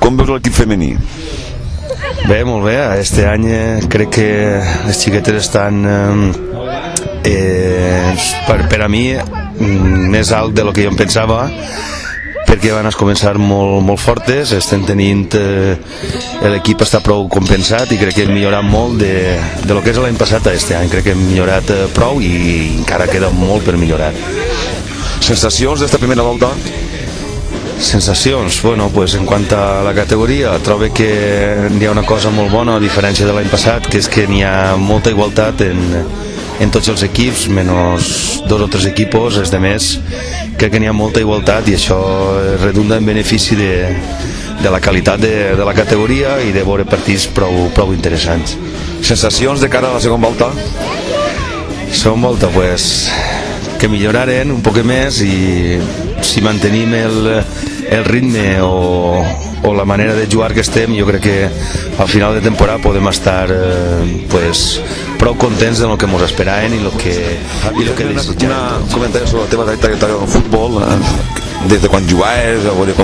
Com veus l'equip femení? Bé, molt bé. Este any crec que les xiquetes estan per a mi més alt de lo que jo em pensava, perquè van començar molt fortes. Estem tenint l'equip està prou compensat i crec que hem millorat molt de lo que és l'any passat a este any. Crec que hem millorat prou i encara queda molt per millorar. Sensacions d'esta primera volta? Sensacions, bueno, pues en quant a la categoria trobo que hi ha una cosa molt bona a diferència de l'any passat, que és que n'hi ha molta igualtat en tots els equips, menys 2 o 3 equipos. Els demés crec que n'hi ha molta igualtat i això redunda en benefici de la qualitat de la categoria i de veure partits prou interessants. Sensacions de cara a la segona volta? Segona volta, pues que milloraren un poc més i si mantenim el ritme o la manera de jugar que estem, jo crec que al final de temporada podem estar prou contents del que ens esperaven i el que desitjaven. Un comentari sobre la teva trajectòria en futbol, des de quan jugaves, a veure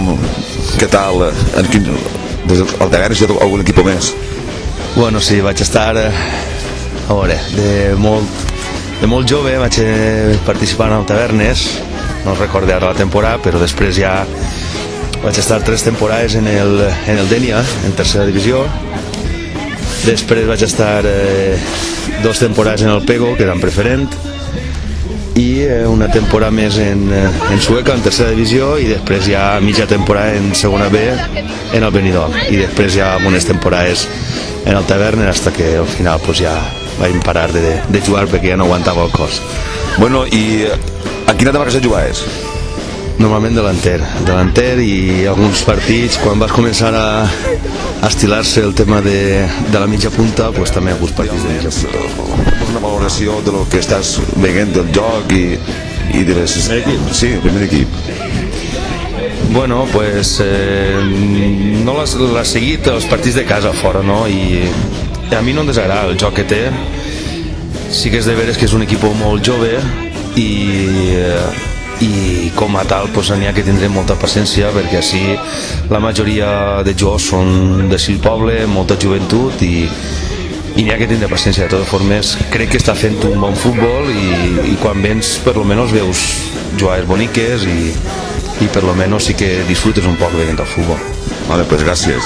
què tal, des del Tavernes i algun equip més? Bueno, sí, vaig estar a veure, de molt jove vaig participar en el Tavernes, no recordo ara la temporada, però després ja vaig estar 3 temporades en el Denia, en tercera divisió. Després vaig estar 2 temporades en el Pego, que era en preferent, i una temporada més en Sueca, en tercera divisió, i després ja mitja temporada en segona B en el Benidorm, i després ja unes temporades en el Tavernes, hasta que al final pues, ja vaig parar de jugar perquè ja no aguantava el cos. Bueno, i a quina demarcació jugaves? Normalment delanter i alguns partits, quan vas començar a estilar-se el tema de la mitja punta, pues també alguns partits de mitja punta. Una valoració de lo que estàs veient del joc i de les... Sí, el primer equip. Bueno, pues no l'ha seguit els partits de casa fora, no? I a mi no em desagrada el joc que té. Sí que és de veres que és un equip molt jove i com a tal pues, n'hi ha que tindre molta paciència, perquè així la majoria de jugadors són de Sil Poble, molta joventut i n'hi ha que tindre paciència. De totes formes, crec que està fent un bon futbol i quan vens per lo menos veus jugades boniques i per lo menos sí que disfrutes un poc veient el futbol. Vale, pues gràcies.